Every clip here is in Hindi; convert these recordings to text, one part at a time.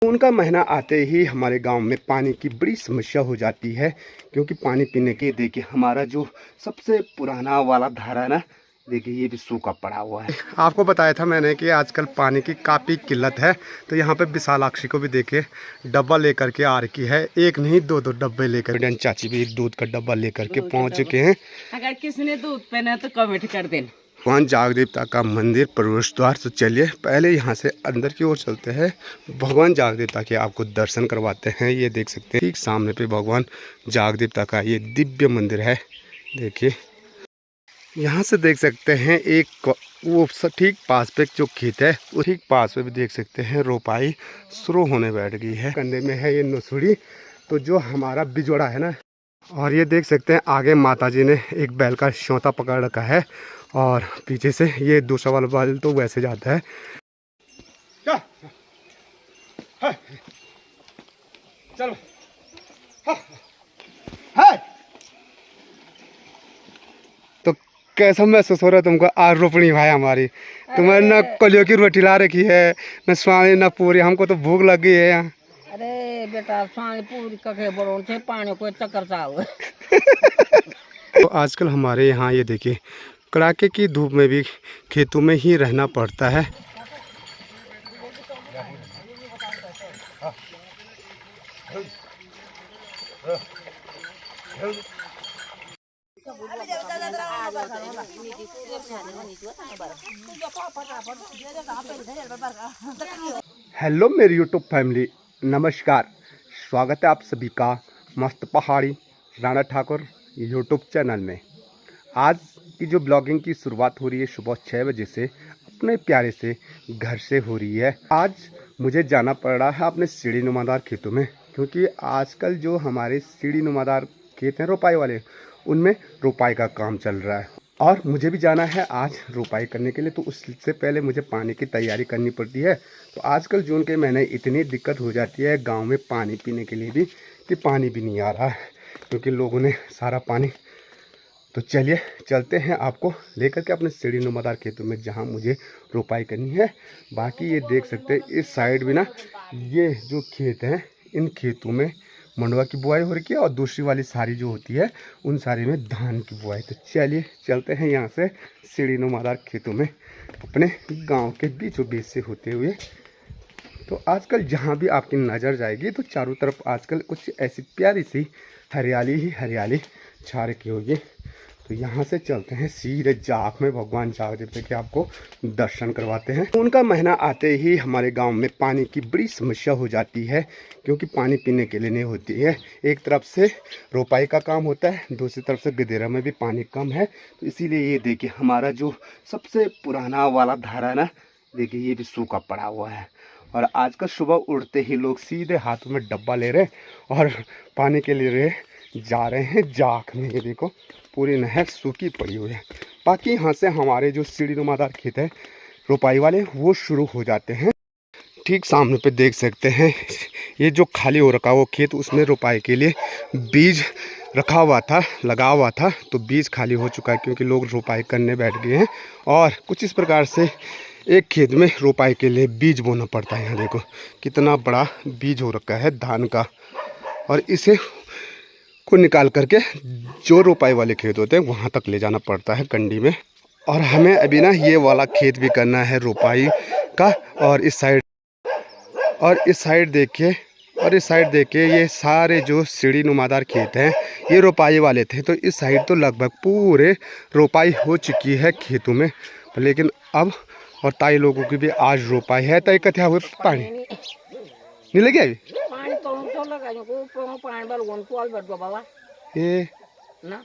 जून का महीना आते ही हमारे गांव में पानी की बड़ी समस्या हो जाती है, क्योंकि पानी पीने के देखिए हमारा जो सबसे पुराना वाला धारा है ना, देखिए ये भी सूखा पड़ा हुआ है। आपको बताया था मैंने कि आजकल पानी की काफ़ी किल्लत है। तो यहाँ पे विशालाक्षी को भी देखिए डब्बा लेकर के आ रखी है, एक नहीं दो दो डब्बे लेकर। चाची भी दूध का डब्बा लेकर के पहुँच चुके हैं। अगर किसी ने दूध पीना तो कमेंट कर देना। भगवान जाग देवता का मंदिर प्रवेश द्वार। तो चलिए पहले यहाँ से अंदर की ओर चलते हैं, भगवान जाग देवता के आपको दर्शन करवाते हैं। ये देख सकते हैं ठीक सामने पे भगवान जाग देवता का ये दिव्य मंदिर है। देखिए यहाँ से देख सकते हैं एक वो ठीक पास पे जो खेत है, वो ठीक पास पे भी देख सकते हैं रोपाई शुरू होने बैठ गई है। कंधे में है ये नसुड़ी, तो जो हमारा बिजोड़ा है ना, और ये देख सकते हैं आगे माताजी ने एक बैल का श्योता पकड़ रखा है, और पीछे से ये दूसरा वाला बैल तो वैसे जाता है। चलो तो कैसा महसूस हो रहा है तुमको आज रोपणी भाई हमारी? तुम्हारे न कलियों की रोटी ला रखी है, न स्वामी न पूरी, हमको तो भूख लग गई है यहाँ। अरे बेटा स्वामी पूरी कखे बड़ों से पानी को चक्कर चाल। तो आजकल हमारे यहाँ ये देखिए कड़ाके की धूप में भी खेतों में ही रहना पड़ता है। हेलो मेरी यूट्यूब फैमिली, नमस्कार, स्वागत है आप सभी का मस्त पहाड़ी राणा ठाकुर यूट्यूब चैनल में। आज की जो ब्लॉगिंग की शुरुआत हो रही है सुबह 6 बजे से अपने प्यारे से घर से हो रही है। आज मुझे जाना पड़ रहा है अपने सीढ़ी नुमादार खेतों में, क्योंकि आजकल जो हमारे सीढ़ी नुमादार खेत हैं रोपाई वाले, उनमें रोपाई का काम चल रहा है और मुझे भी जाना है आज रोपाई करने के लिए। तो उससे पहले मुझे पानी की तैयारी करनी पड़ती है। तो आजकल जून के महीने इतनी दिक्कत हो जाती है गांव में पानी पीने के लिए भी, कि पानी भी नहीं आ रहा है, क्योंकि लोगों ने सारा पानी। तो चलिए चलते हैं आपको लेकर के अपने सीढ़ी नुमादार खेतों में, जहां मुझे रोपाई करनी है। बाकी ये देख सकते हैं इस साइड भी ना, ये जो खेत हैं इन खेतों में मंडुआ की बुआई हो रही है, और दूसरी वाली सारी जो होती है उन सारी में धान की बुआई। तो चलिए चलते हैं यहाँ से सीढ़ी नुमादार खेतों में, अपने गांव के बीचों बीच से होते हुए। तो आजकल जहाँ भी आपकी नज़र जाएगी तो चारों तरफ आजकल कुछ ऐसी प्यारी सी हरियाली ही हरियाली छा रखी होगी। तो यहाँ से चलते हैं सीधे जाग में, भगवान जाग देवता के आपको दर्शन करवाते हैं। उनका महीना आते ही हमारे गांव में पानी की बड़ी समस्या हो जाती है, क्योंकि पानी पीने के लिए नहीं होती है। एक तरफ से रोपाई का काम होता है, दूसरी तरफ से गदेरा में भी पानी कम है। तो इसीलिए ये देखिए हमारा जो सबसे पुराना वाला धारा है ना, देखिए ये भी सूखा पड़ा हुआ है। और आजकल सुबह उठते ही लोग सीधे हाथों में डब्बा ले रहे और पानी के लिए जा रहे हैं जाख में। ये देखो पूरी नहर सूखी पड़ी हुई है। बाकी यहाँ से हमारे जो सीढ़ी नुमादार खेत है रोपाई वाले, वो शुरू हो जाते हैं। ठीक सामने पे देख सकते हैं ये जो खाली हो रखा वो खेत, उसमें रोपाई के लिए बीज रखा हुआ था, लगा हुआ था। तो बीज खाली हो चुका है, क्योंकि लोग रोपाई करने बैठ गए हैं। और कुछ इस प्रकार से एक खेत में रोपाई के लिए बीज बोना पड़ता है। यहाँ देखो कितना बड़ा बीज हो रखा है धान का, और इसे को निकाल करके जो रोपाई वाले खेत होते हैं वहाँ तक ले जाना पड़ता है कंडी में। और हमें अभी ना ये वाला खेत भी करना है रोपाई का। और इस साइड देखिए, और इस साइड देखिए, ये सारे जो सीढ़ी नुमादार खेत हैं ये रोपाई वाले थे। तो इस साइड तो लगभग पूरे रोपाई हो चुकी है खेतों में, लेकिन अब और ताई लोगों की भी आज रोपाई है। तय कथ्या हुए पानी नहीं लगे अभी ये ना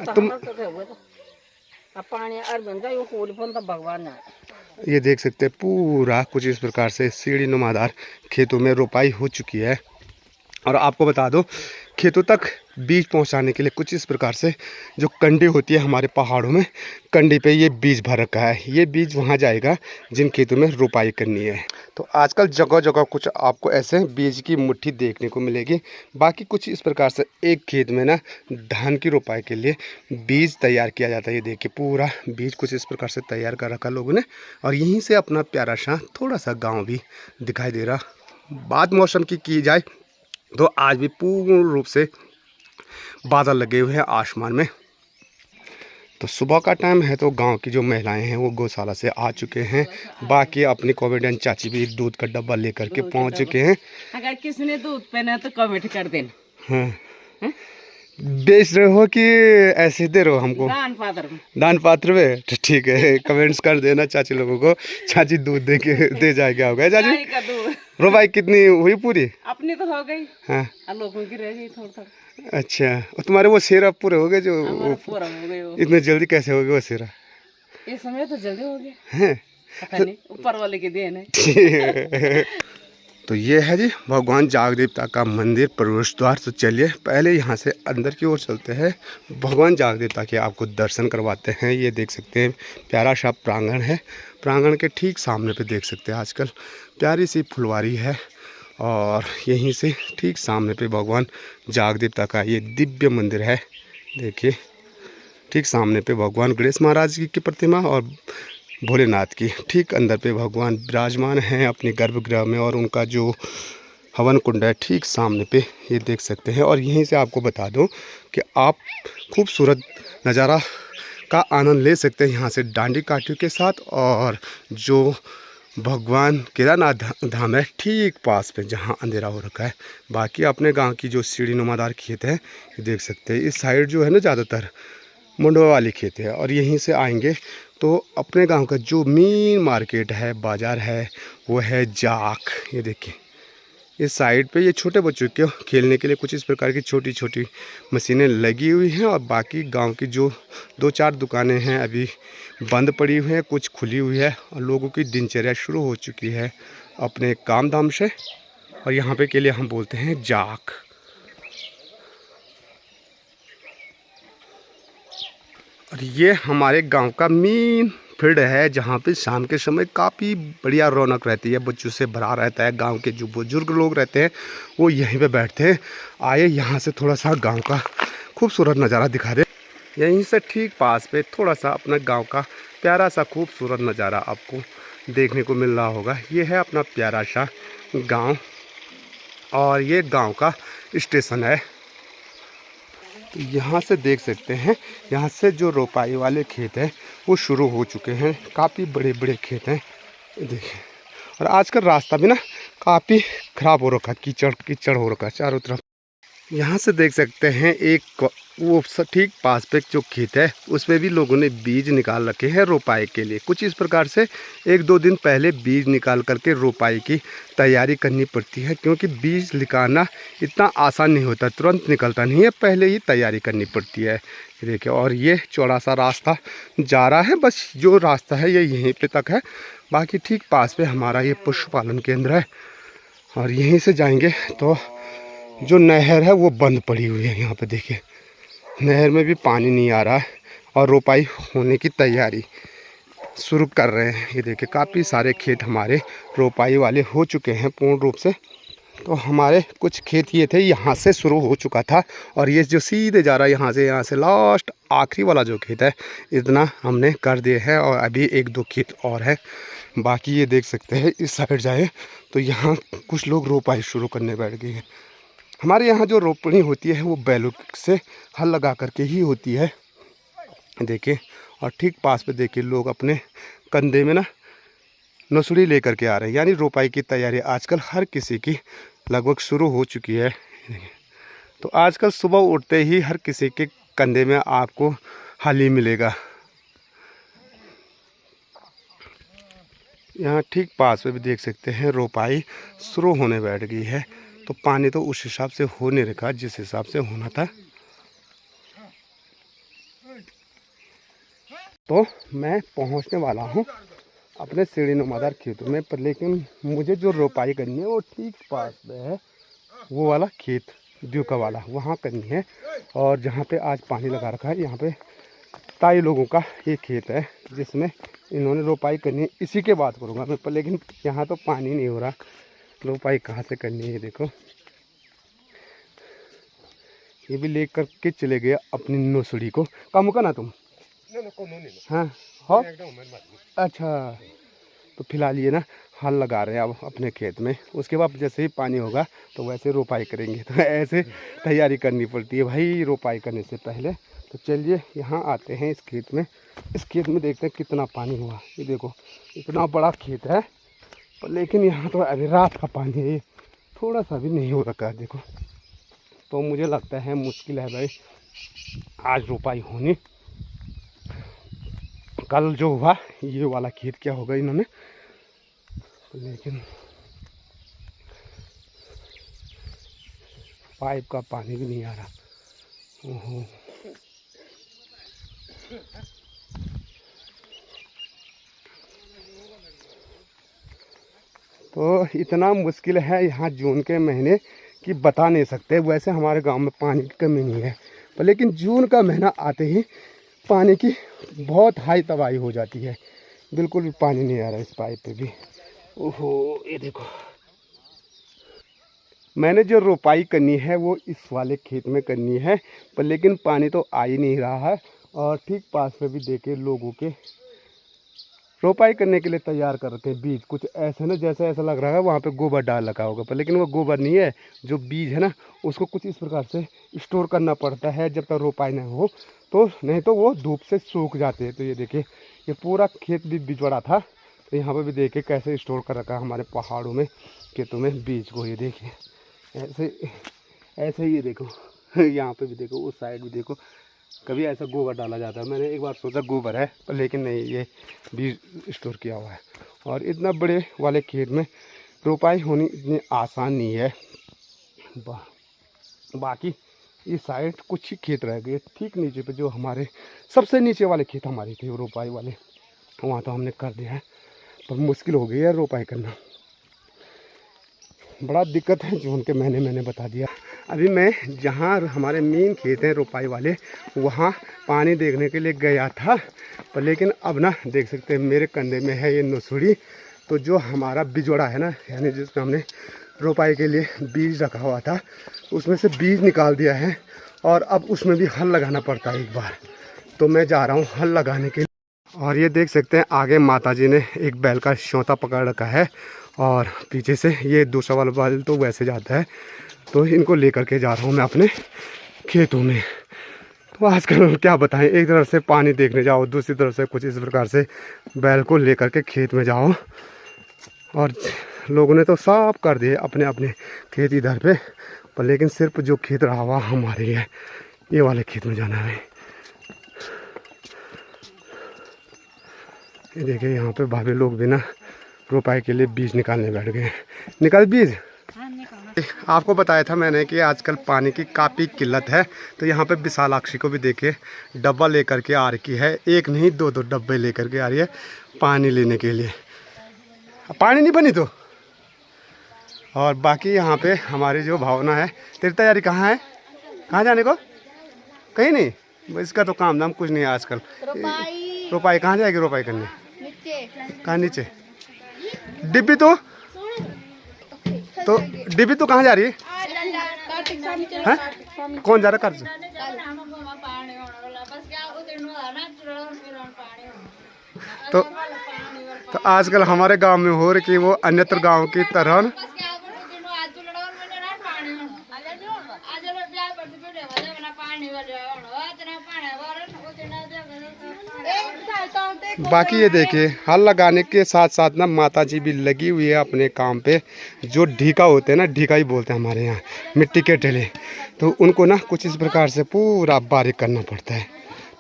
तुम पानी भगवान। ये देख सकते हैं पूरा कुछ इस प्रकार से सीढ़ी नुमादार खेतों में रोपाई हो चुकी है। और आपको बता दो खेतों तक बीज पहुंचाने के लिए कुछ इस प्रकार से जो कंडी होती है हमारे पहाड़ों में, कंडी पे ये बीज भर रखा है। ये बीज वहां जाएगा जिन खेतों में रोपाई करनी है। तो आजकल जगह जगह कुछ आपको ऐसे बीज की मुट्ठी देखने को मिलेगी। बाकी कुछ इस प्रकार से एक खेत में ना धान की रोपाई के लिए बीज तैयार किया जाता है। ये देखिए पूरा बीज कुछ इस प्रकार से तैयार कर रखा लोगों ने। और यहीं से अपना प्यारा सा थोड़ा सा गाँव भी दिखाई दे रहा बात मौसम की जाए तो आज भी पूर्ण रूप से बादल लगे हुए हैं आसमान में। तो सुबह का टाइम है तो गांव की जो महिलाएं हैं वो गौशाला से आ चुके हैं। बाकी अपनी कॉमेडियन चाची भी दूध का डब्बा लेकर के पहुंच चुके हैं। अगर किसी ने दूध पीना है तो कमेंट कर देना। हाँ, बेच रहे हो कि ऐसे दे रहे हो हमको दान पात्र में? तो ठीक है, कमेंट्स कर देना चाची लोगों को। चाची दूध दे के दे जाए, क्या हो गया चाची? रोपाई कितनी हुई पूरी? अपनी तो हो गई, हाँ, लोगों की रह गई थोड़ा थोड़ा। अच्छा, और तुम्हारे वो सेरा पूरे हो गए? जो पूरा हो गए। इतने जल्दी कैसे हो गए वो सेरा? इस समय तो जल्दी हो गया है, पता नहीं, ऊपर वाले की देन है। तो ये है जी भगवान जाग देवता का मंदिर, प्रवेश द्वार। तो चलिए पहले यहाँ से अंदर की ओर चलते हैं, भगवान जाग देवता के आपको दर्शन करवाते हैं। ये देख सकते हैं प्यारा सा प्रांगण है। प्रांगण के ठीक सामने पे देख सकते हैं आजकल प्यारी सी फुलवारी है, और यहीं से ठीक सामने पे भगवान जाग देवता का ये दिव्य मंदिर है। देखिए ठीक सामने पे भगवान गणेश महाराज जी की प्रतिमा और भोलेनाथ की ठीक अंदर पे भगवान विराजमान हैं अपने गर्भगृह में, और उनका जो हवन कुंड है ठीक सामने पे ये देख सकते हैं। और यहीं से आपको बता दूं कि आप खूबसूरत नज़ारा का आनंद ले सकते हैं यहाँ से डांडी काठियों के साथ। और जो भगवान केदारनाथ धाम है ठीक पास पे जहाँ अंधेरा हो रखा है। बाकी अपने गांव की जो सीढ़ी नुमादार खेत है ये देख सकते हैं। इस साइड जो है ना ज़्यादातर मुंडवा वाली खेत है, और यहीं से आएंगे तो अपने गांव का जो मेन मार्केट है, बाज़ार है, वो है जाख। ये देखिए इस साइड पे ये छोटे बच्चों के खेलने के लिए कुछ इस प्रकार की छोटी छोटी मशीनें लगी हुई हैं। और बाकी गांव की जो 2-4 दुकानें हैं अभी बंद पड़ी हुई हैं, कुछ खुली हुई है, और लोगों की दिनचर्या शुरू हो चुकी है अपने काम धाम से। और यहाँ पे के लिए हम बोलते हैं जाख। और ये हमारे गांव का मेन फील्ड है जहाँ पे शाम के समय काफ़ी बढ़िया रौनक रहती है, बच्चों से भरा रहता है। गांव के जो बुजुर्ग लोग रहते हैं वो यहीं पे बैठते हैं। आए यहाँ से थोड़ा सा गांव का खूबसूरत नज़ारा दिखा दे। यहीं से ठीक पास पे थोड़ा सा अपना गांव का प्यारा सा खूबसूरत नज़ारा आपको देखने को मिल रहा होगा। ये है अपना प्यारा सा गाँव, और ये गाँव का स्टेशन है। तो यहाँ से देख सकते हैं, यहाँ से जो रोपाई वाले खेत हैं वो शुरू हो चुके हैं। काफ़ी बड़े बड़े खेत हैं देखिए। और आजकल रास्ता भी ना काफ़ी ख़राब हो रखा है, कीचड़ कीचड़ हो रखा है चारों तरफ। यहाँ से देख सकते हैं एक वो ठीक पास पे जो खेत है उसमें भी लोगों ने बीज निकाल रखे हैं रोपाई के लिए। कुछ इस प्रकार से 1-2 दिन पहले बीज निकाल करके रोपाई की तैयारी करनी पड़ती है, क्योंकि बीज निकालना इतना आसान नहीं होता, तुरंत निकलता नहीं है, पहले ही तैयारी करनी पड़ती है। देखिए, और ये चौड़ा सा रास्ता जा रहा है, बस जो रास्ता है ये यहीं पे तक है। बाकी ठीक पास पे हमारा ये पशुपालन केंद्र है, और यहीं से जाएंगे तो जो नहर है वो बंद पड़ी हुई है। यहाँ पे देखिए नहर में भी पानी नहीं आ रहा है, और रोपाई होने की तैयारी शुरू कर रहे हैं। ये देखिए काफ़ी सारे खेत हमारे रोपाई वाले हो चुके हैं पूर्ण रूप से। तो हमारे कुछ खेत ये थे, यहाँ से शुरू हो चुका था, और ये जो सीधे जा रहा है यहाँ से लास्ट आखिरी वाला जो खेत है इतना हमने कर दिए हैं, और अभी 1-2 खेत और है बाकी। ये देख सकते हैं इस साइड जाए तो यहाँ कुछ लोग रोपाई शुरू करने बैठ गए हैं। हमारे यहाँ जो रोपनी होती है वो बैलों से हल लगा करके ही होती है देखिए। और ठीक पास पे देखिए लोग अपने कंधे में ना नसुड़ी लेकर के आ रहे हैं, यानी रोपाई की तैयारी आजकल हर किसी की लगभग शुरू हो चुकी है। तो आजकल सुबह उठते ही हर किसी के कंधे में आपको हल ही मिलेगा। यहाँ ठीक पास में भी देख सकते हैं रोपाई शुरू होने बैठ गई है। तो पानी तो उस हिसाब से हो नहीं रखा जिस हिसाब से होना था। तो मैं पहुंचने वाला हूं अपने सीढ़ी नुमादार खेतों में, पर लेकिन मुझे जो रोपाई करनी है वो ठीक पास में है, वो वाला खेत द्यूका वाला वहाँ करनी है। और जहाँ पे आज पानी लगा रखा है यहाँ पे ताई लोगों का ये खेत है जिसमें इन्होंने रोपाई करनी है। इसी के बात करूँगा मैं, पर लेकिन यहाँ तो पानी नहीं हो रहा, रोपाई कहाँ से करनी है। देखो ये भी लेकर के चले गए अपनी नोसड़ी को। काम का ना तुम? हाँ हो अच्छा, तो फिलहाल ये ना हल लगा रहे हैं अब अपने खेत में। उसके बाद जैसे ही पानी होगा तो वैसे रोपाई करेंगे। तो ऐसे तैयारी करनी पड़ती है भाई रोपाई करने से पहले। तो चलिए यहाँ आते हैं इस खेत में। इस खेत में देखते हैं कितना पानी हुआ। ये देखो इतना बड़ा खेत है, पर लेकिन यहाँ तो अभी रात का पानी है, ये थोड़ा सा भी नहीं हो रखा है देखो। तो मुझे लगता है मुश्किल है भाई आज रोपाई होनी। कल जो हुआ ये वाला खेत क्या होगा इन्होंने, लेकिन पाइप का पानी भी नहीं आ रहा। ओहो तो इतना मुश्किल है यहाँ जून के महीने कि बता नहीं सकते। वैसे हमारे गांव में पानी की कमी नहीं है, पर लेकिन जून का महीना आते ही पानी की बहुत हाई तबाही हो जाती है। बिल्कुल भी पानी नहीं आ रहा इस पाइप पे भी। ओहो ये देखो, मैंने जो रोपाई करनी है वो इस वाले खेत में करनी है, पर लेकिन पानी तो आ ही नहीं रहा है। और ठीक पास में भी देखे लोगों के रोपाई करने के लिए तैयार कर रखे हैं बीज। कुछ ऐसे ना जैसे ऐसा लग रहा है वहाँ पे गोबर डाल रखा होगा, पर लेकिन वो गोबर नहीं है। जो बीज है ना उसको कुछ इस प्रकार से स्टोर करना पड़ता है जब तक रोपाई नहीं हो, तो नहीं तो वो धूप से सूख जाते हैं। तो ये देखिए ये पूरा खेत भी बिचड़ा था, तो यहाँ पर भी देखिए कैसे स्टोर कर रखा है हमारे पहाड़ों में खेतों में बीज को। ये देखिए ऐसे ऐसे ही, ये देखो यहाँ पे भी देखो, उस साइड भी देखो, कभी ऐसा गोबर डाला जाता है। मैंने एक बार सोचा गोबर है, पर लेकिन नहीं, ये बीज स्टोर किया हुआ है। और इतना बड़े वाले खेत में रोपाई होनी इतनी आसान नहीं है। बाकी इस साइड कुछ ही खेत रह गए, ठीक नीचे पे जो हमारे सबसे नीचे वाले खेत हमारे थे रोपाई वाले, वहाँ तो हमने कर दिया है। पर मुश्किल हो गई है रोपाई करना, बड़ा दिक्कत है जून के महीने मैंने बता दिया। अभी मैं जहाँ हमारे मेन खेत हैं रोपाई वाले वहाँ पानी देखने के लिए गया था, पर लेकिन अब ना देख सकते हैं मेरे कंधे में है ये नसुड़ी। तो जो हमारा बिजोड़ा है ना, यानी जिसमें हमने रोपाई के लिए बीज रखा हुआ था, उसमें से बीज निकाल दिया है और अब उसमें भी हल लगाना पड़ता है एक बार। तो मैं जा रहा हूँ हल लगाने के लिए। और ये देख सकते हैं आगे माताजी ने एक बैल का शोता पकड़ रखा है और पीछे से ये दूसरा वाला बैल तो वैसे जाता है। तो इनको लेकर के जा रहा हूँ मैं अपने खेतों में। तो आजकल क्या बताएं, एक तरफ से पानी देखने जाओ, दूसरी तरफ से कुछ इस प्रकार से बैल को लेकर के खेत में जाओ। और लोगों ने तो साफ कर दिए अपने अपने खेत इधर पे, पर लेकिन सिर्फ जो खेत रहा हुआ हमारे लिए ये वाले खेत में जाना है। ये देखिए यहाँ पे भाभी लोग भी ना रोपाई के लिए बीज निकालने बैठ गए। निकाल बीज। आपको बताया था मैंने कि आजकल पानी की काफ़ी किल्लत है। तो यहाँ पे विशालाक्षी को भी देखिए डब्बा लेकर के आ रखी है, एक नहीं दो दो डब्बे लेकर के आ रही है पानी लेने के लिए। पानी नहीं बनी तो। और बाकी यहाँ पे हमारी जो भावना है, तेरी तैयारी कहाँ है, कहाँ जाने को? कहीं नहीं, इसका तो काम धाम कुछ नहीं है आजकल। रोपाई कहाँ जाएगी रोपाई करने? कहाँ नीचे? डिब्बी तो डिब्बी तो कहाँ जा रही है? कौन जा रहा है? तो आजकल हमारे गांव में हो रही कि वो अन्यत्र गांव की तरह बाकी ये देखिए हल लगाने के साथ साथ ना माता जी भी लगी हुई है अपने काम पे। जो ढीका होते हैं ना, ढीका ही बोलते हैं हमारे यहाँ, मिट्टी के ढेले, तो उनको ना कुछ इस प्रकार से पूरा बारीक करना पड़ता है।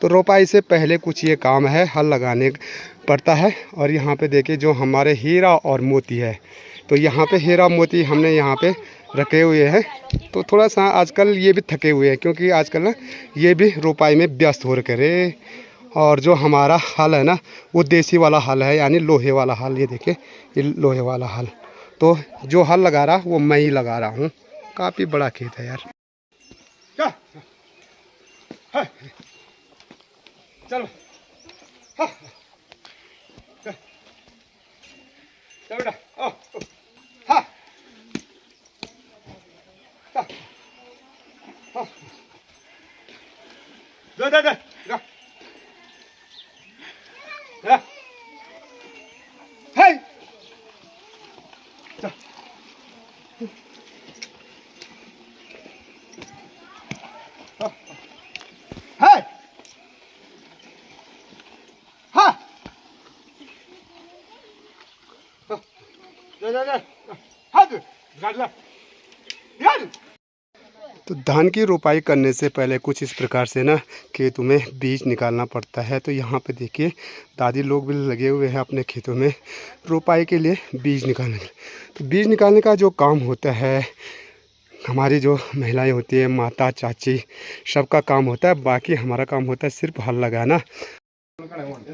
तो रोपाई से पहले कुछ ये काम है, हल लगाने पड़ता है। और यहाँ पे देखिए जो हमारे हीरा और मोती है, तो यहाँ पे हीरा मोती हमने यहाँ पे रखे हुए हैं। तो थोड़ा सा आजकल ये भी थके हुए हैं, क्योंकि आजकल ना ये भी रोपाई में व्यस्त हो रखे रे। और जो हमारा हल है ना वो देसी वाला हल है, यानी लोहे वाला हल। ये देखिए ये लोहे वाला हल। तो जो हल लगा रहा वो मैं ही लगा रहा हूँ। काफ़ी बड़ा खेत है यार। चलो चलो बेटा, हाँ दे दे दे तो धान की रोपाई करने से पहले कुछ इस प्रकार से ना खेतों में बीज निकालना पड़ता है। तो यहाँ पे देखिए दादी लोग भी लगे हुए हैं अपने खेतों में रोपाई के लिए बीज निकालने के लिए। तो बीज निकालने का जो काम होता है हमारी जो महिलाएं होती है, माता चाची, सबका काम होता है। बाकी हमारा काम होता है सिर्फ हल लगाना।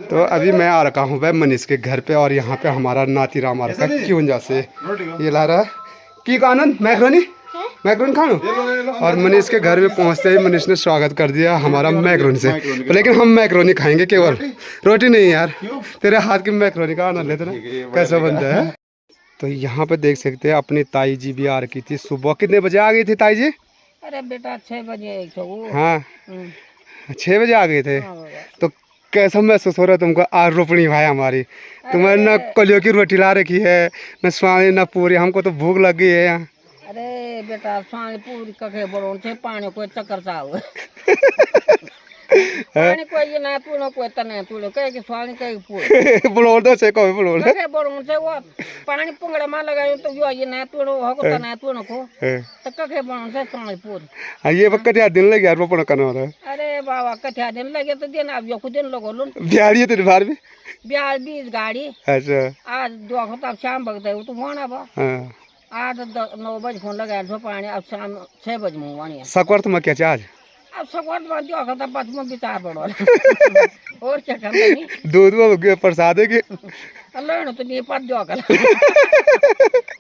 तो अभी मैं आ रखा हूँ भाई मनीष के घर पे, और यहाँ पे हमारा नाती राम आ रखा है क्यों से ये ला रहा है की आनंद मैक्रोनी खानो। और मनीष के घर में पहुँचते ही मनीष ने स्वागत कर दिया हमारा मैक्रोनी से। लेकिन हम मैक्रोनी खाएंगे केवल, रोटी नहीं यार। तेरे हाथ की मैक्रोनी का आनंद लेते ना कैसा बनता है। तो यहाँ पे देख सकते हैं अपनी ताई जी भी आ रखी थी। सुबह कितने बजे आ गई थी ताई जी? अरे बेटा 6 बजे हाँ 6 बजे आ गए थे। तो कैसा महसूस हो रहा है तुमको? आज रोपणी भाई हमारी, तुम्हारे ना कलियों की रोटी ला रखी है, न स्वामी न पूरी। हमको तो भूख लग गई है यहाँ। अरे बेटा स्वामी पूरी कखे बरोण से पानी को चक्कर चाल पानी को ये ना तूनो को तने तूलो कहे कि स्वामी कहे पूरी बोलो तो से कोई बोलो कखे बरोण से वो पानी पुंगड़ा मा लगायो तो यो ये ना तूनो हो को तने तूनो को तो कखे बरोण से स्वामी पूरी। ये वक्त या दिन लगे यार रोपण करने वाला। अरे बाबा कथे दिन लगे तो दिन अब यो खुद दिन लगो लुन बिहारी तेरे बाहर भी बिहार 20 गाड़ी। अच्छा आज 2 घंटा शाम भगते हो तो होना बा। हां 8-9 बजे फोन लगाया छो पानी, अब शाम 6 बजे मुवानी सकवर्त में क्या चार्ज अब सकवर्त में 2 घंटा बस में विचार पड़ो और क्या करना नहीं दूध में प्रसाद है कि लेनो तो नहीं पर 2 कल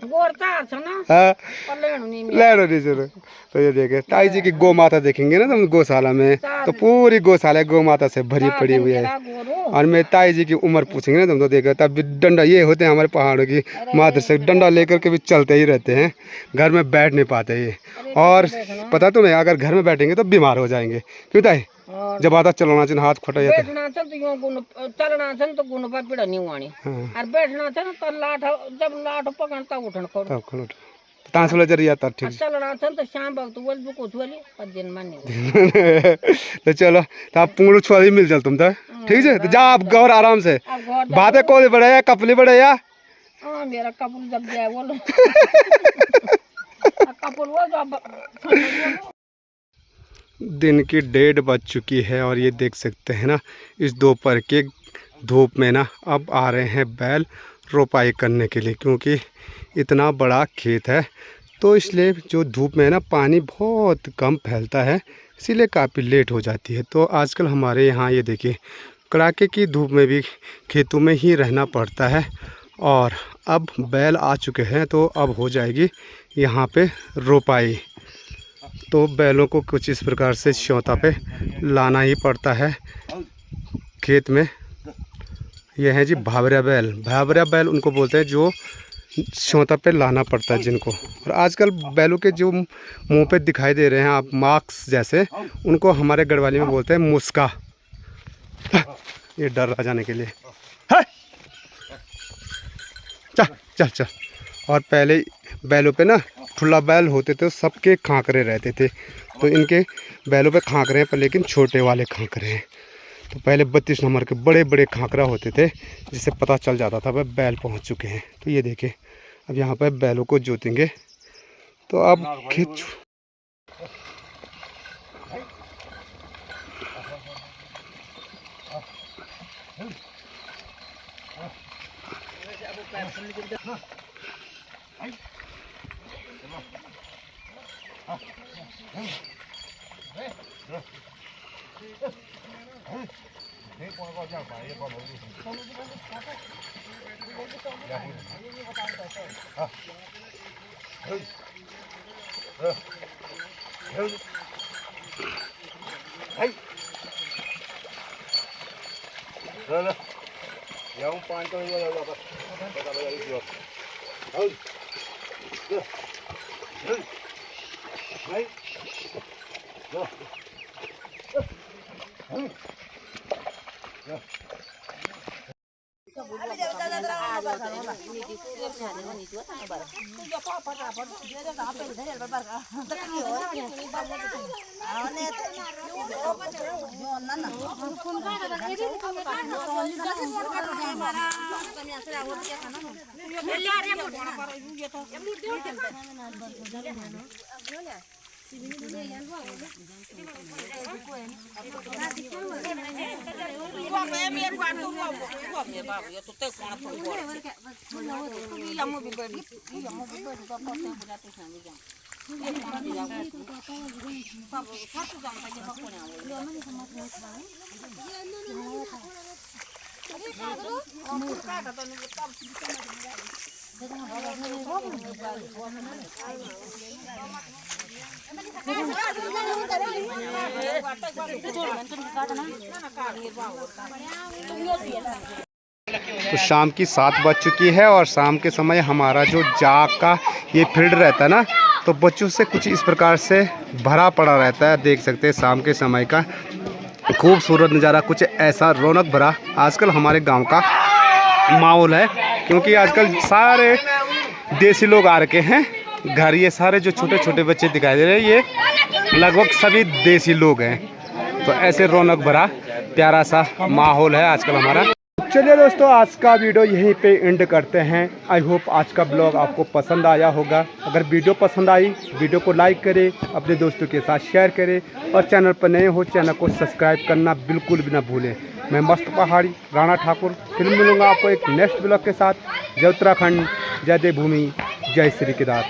गोरता छ ना। हां पर लेनो नहीं चलो। तो ये देखे ताई जी की गौ माता देखेंगे ना तुम गौशाला में, तो पूरी गौशाला गौ माता से भरी पड़ी हुई है। और मैं ताई जी की उम्र पूछेंगे ना तुम तो देखो तब डंडा ये होते हैं हमारे पहाड़ों की मात्र से डंडा लेकर के भी चलते ही रहते हैं, घर में बैठ नहीं पाते ये। और पता तुम्हें अगर घर में बैठेंगे तो बीमार हो जाएंगे। क्यों ताई? जब आता चलना चाहिए हाथ फटा जाता है। बैठना चल तो यूं गुण चलना चल तो गुण पर पीड़ा नहीं वाणी और बैठना चल तो लाठ जब लाठ पकड़ता उठन करो तांसुला जरिया था ठीक। चलना चल तो शाम वक्त बोल बुको छोली पर दिन माने तो चलो तो आप पुंगलू छोली मिल चल तुम तो ठीक है। तो जा आप गौर आराम से बातें को बढ़ाया कपली बढ़ाया। हां मेरा कपल जब गया बोलो कपल वो जब दिन की 1:30 बज चुकी है और ये देख सकते हैं ना इस दोपहर के धूप में ना अब आ रहे हैं बैल रोपाई करने के लिए, क्योंकि इतना बड़ा खेत है तो इसलिए जो धूप में है ना पानी बहुत कम फैलता है, इसीलिए काफ़ी लेट हो जाती है। तो आजकल हमारे यहाँ ये देखिए कड़ाके की धूप में भी खेतों में ही रहना पड़ता है। और अब बैल आ चुके हैं तो अब हो जाएगी यहाँ पे रोपाई। तो बैलों को कुछ इस प्रकार से श्योता पे लाना ही पड़ता है खेत में। यह है जी भावरिया बैल। भावरिया बैल उनको बोलते हैं जो श्योता पे लाना पड़ता है जिनको। और आजकल बैलों के जो मुंह पे दिखाई दे रहे हैं आप मार्क्स जैसे, उनको हमारे गढ़वाली में बोलते हैं मुस्का। ये डर रहा जाने के लिए चल चल चल। और पहले बैलों पे ना ठुल्ला बैल होते थे सबके खांकरे रहते थे, तो इनके बैलों पे खांकरे हैं पर लेकिन छोटे वाले खांकरे हैं। तो पहले 32 नंबर के बड़े बड़े खांकरा होते थे जिससे पता चल जाता था भाई बैल पहुंच चुके हैं। तो ये देखिए अब यहाँ पर बैलों को जोतेंगे। तो अब खेत तो शाम की 7 बज चुकी है और शाम के समय हमारा जो जाग का ये फील्ड रहता है ना, तो बच्चों से कुछ इस प्रकार से भरा पड़ा रहता है। देख सकते हैं शाम के समय का खूबसूरत नज़ारा, कुछ ऐसा रौनक भरा आजकल हमारे गांव का माहौल है। क्योंकि आजकल सारे देसी लोग आ रखे हैं घर। ये सारे जो छोटे छोटे बच्चे दिखाई दे रहे हैं, ये लगभग सभी देसी लोग हैं। तो ऐसे रौनक भरा प्यारा सा माहौल है आजकल हमारा। चलिए दोस्तों, आज का वीडियो यहीं पे एंड करते हैं। आई होप आज का ब्लॉग आपको पसंद आया होगा। अगर वीडियो पसंद आई, वीडियो को लाइक करें, अपने दोस्तों के साथ शेयर करें और चैनल पर नए हो चैनल को सब्सक्राइब करना बिल्कुल भी ना भूलें। मैं मस्त पहाड़ी राणा ठाकुर फिर मिलूँगा आपको एक नेक्स्ट ब्लॉग के साथ। जय उत्तराखंड, जय देवभूमि, जय श्री केदार।